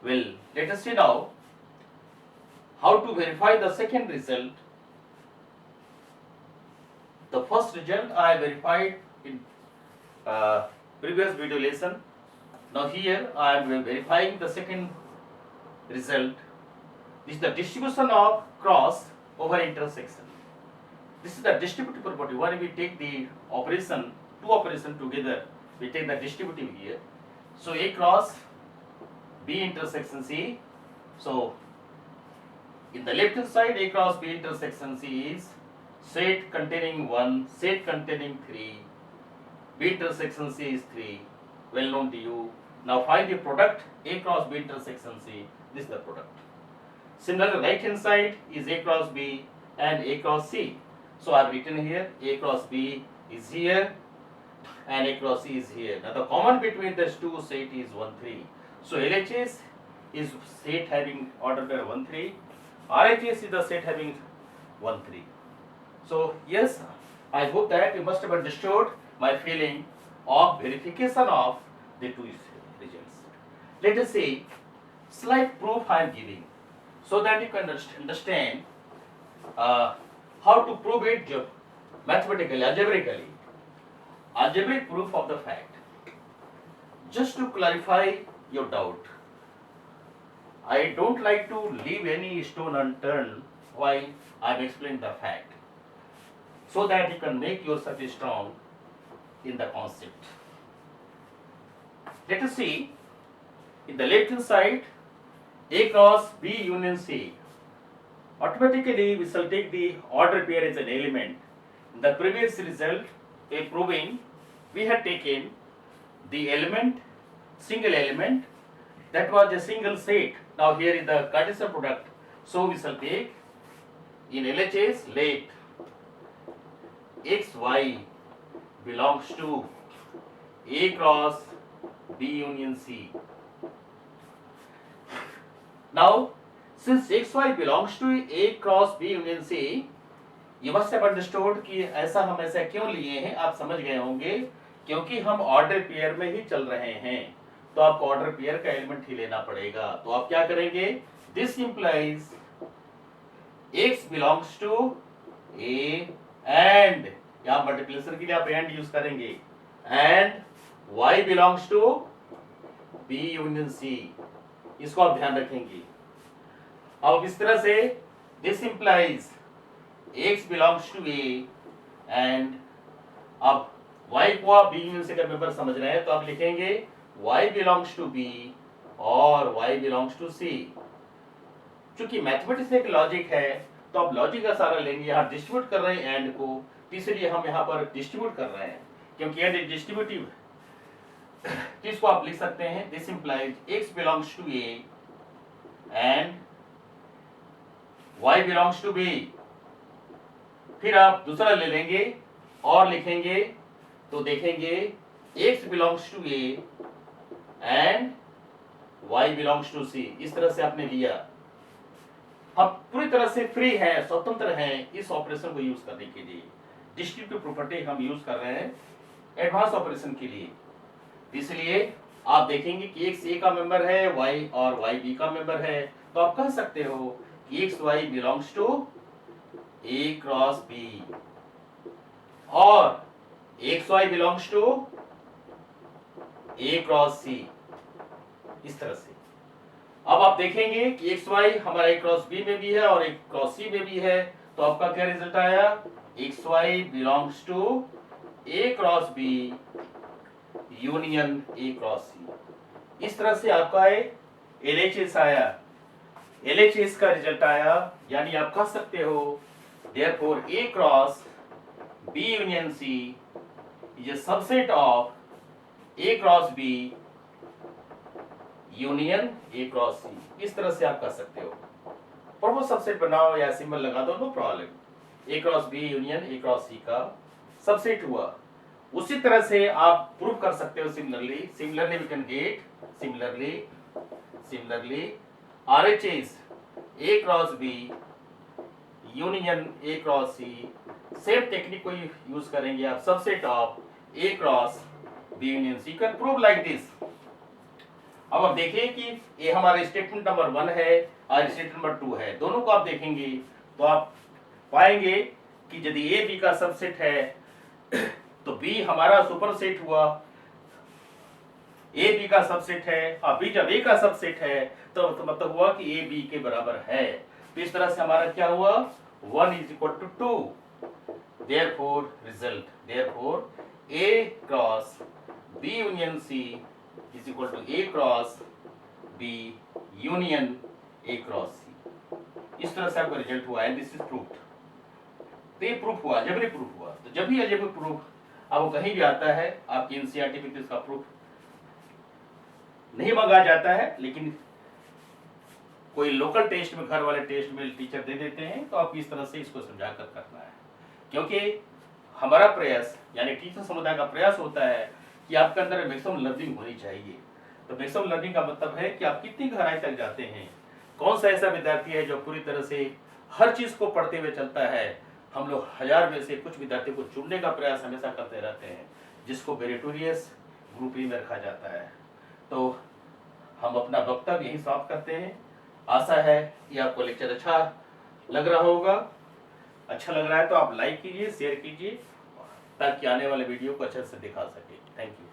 Well, let us see now how to verify the second result. The first result I verified in previous video lesson. Now here I am verifying the second result. This is the distribution of cross over intersection. This is the distributive property. When we take the operation, two operation together, we take the distributive here. So A cross B intersection C. So in the left hand side, A cross B intersection C is set containing 1, set containing 3, B intersection C is 3, well known to you. Now find the product A cross B intersection C. This is the product. Similarly, right hand side is A cross B and A cross C. So I have written here A cross B is here and A cross C is here. Now the common between these two set is 1, 3. So LHS is set having order pair 1, 3. RHS is the set having 1, 3. So yes, I hope that you must have understood my feeling of verification of the two results. Let us see slight proof I am giving so that you can understand how to prove it mathematically, algebraically. Algebraic proof of the fact. Just to clarify your doubt, I don't like to leave any stone unturned while I am explaining the fact, so that you can make yourself strong in the concept. Let us see, in the left hand side, A cross B union C. Automatically we shall take the order pair as an element. In the previous result, a proving, we had taken the element, single element, that was a single set. Now here is the Cartesian product. So we shall take in LHS, let XY belongs to A cross B union C. Now, since XY belongs to A cross B union C, you must have understood कि ऐसा हम ऐसा क्यों लिए हैं, आप समझ गए होंगे, क्योंकि हम ऑर्डर पेयर में ही चल रहे हैं, तो आपको ऑर्डर पेयर का एलिमेंट ही लेना पड़ेगा. तो आप क्या करेंगे? This implies X belongs to A and, यहाँ मल्टीप्लिकेशन के लिए आप एंड यूज करेंगे, and Y belongs to B union C. इसको आप ध्यान रखेंगे. अब इस तरह से this implies X belongs to A and, अब Y को आप B यूनियन C का मेंबर समझ रहे हैं, तो आप लिखेंगे Y बिलोंग्स टू B और Y बिलोंग्स टू C. चूंकि मैथमेटिक्स एक लॉजिक है, तो आप लॉजिक का सहारा लेंगे. यहाँ डिस्ट्रीब्यूट कर रहे हैं एंड को, तो इसलिए हम यहाँ पर डिस्ट्रीब्यूट कर रहे हैं, क्योंकि एंड डिस्ट्रीब्यूटिव. इसको आप लिख सकते हैं this implies X belongs to A and Y belongs to B. फिर आप दूसरा ले लेंगे और लिखेंगे, तो देखेंगे X belongs to A and Y belongs to C. इस तरह से आपने लिया. अब पूरी तरह से फ्री है, स्वतंत्र है इस ऑपरेशन को यूज करने के लिए. डिस्ट्रीब्यूटिव प्रॉपर्टी हम यूज कर रहे हैं एडवांस ऑपरेशन के लिए. इसलिए आप देखेंगे कि X A का मेंबर है, Y और Y B का मेंबर है, तो आप कह सकते हो कि XY belongs to A cross B और XY belongs to A cross C. इस तरह से अब आप देखेंगे कि XY हमारा A क्रॉस B में भी है और A क्रॉस C में भी है, तो आपका क्या रिजल्ट आया? XY belongs to A cross B union A cross C. इस तरह से आपका LHS आया. LHS का रिजल्ट आया, यानी आप कह सकते हो therefore A cross B union C is a subset of A cross B union A cross C. इस तरह से आप कह सकते हो. प्रॉपर सबसेट बनाओ या सिंबल लगा दो, no problem. A cross B union A cross C का सबसेट हुआ. उसी तरह से आप प्रूव कर सकते हो similarly we can get similarly RHS A cross B union A cross C. Same technique को यूज करेंगे आप, subset of A cross B union C. Can prove like this. अब आप देखिए कि ये हमारे स्टेटमेंट नंबर 1 है और स्टेटमेंट नंबर 2 है, दोनों को आप देखेंगे तो आप पाएंगे कि यदि ए बी का सबसेट है तो बी हमारा सुपर सेट हुआ, ए बी का सबसेट है और बी जब ए का सबसेट है तो मतलब हुआ कि ए बी के बराबर है। तो इस तरह से हमारा क्या हुआ, 1 is equal to 2, therefore A cross B union C is equal to A cross B union A cross C। इस तरह से आपका रिजल्ट हुआ है, दिस इज प्रूफ। तो ये प्रूफ हुआ, अलजेब्रिक प्रूफ हुआ। तो जब भी अलजेब्रिक प्रूफ आपको कहीं भी आता है, आपकी एनसीईआरटी में इसका प्रूफ नहीं मंगाया जाता है, लेकिन कोई लोकल टेस्ट में, घर वाले टेस्ट में टीचर दे देते हैं, तो आप इस तरह से इसको समझा कर करना है। क्योंकि हमारा प्रयास यानी टीचर समुदाय का प्रयास होता है कि आपके अंदर मैक्सिमम लर्निंग होनी चाहिए। तो मैक्सिमम लर्निंग का मतलब है कि आप कितनी गहराई तक जाते हैं, कौन सा ऐसा विद्यार्थी है जो पूरी तरह से हर चीज को पढ़ते हुए चलता है। हम लोग 1000 में से कुछ विद्यार्थी को चुनने का प्रयास हमेशा करते रहते हैं, जिसको मेरिटोरियस ग्रुप में रखा जाता है। तो हम अपना वक्तव्य यही समाप्त करते हैं। आशा है कि आपको लेक्चर अच्छा लग रहा होगा। अच्छा लग रहा है तो आप लाइक कीजिए, शेयर कीजिए, ताकि आने वाले वीडियो को अच्छे से दिखा सके। Thank you.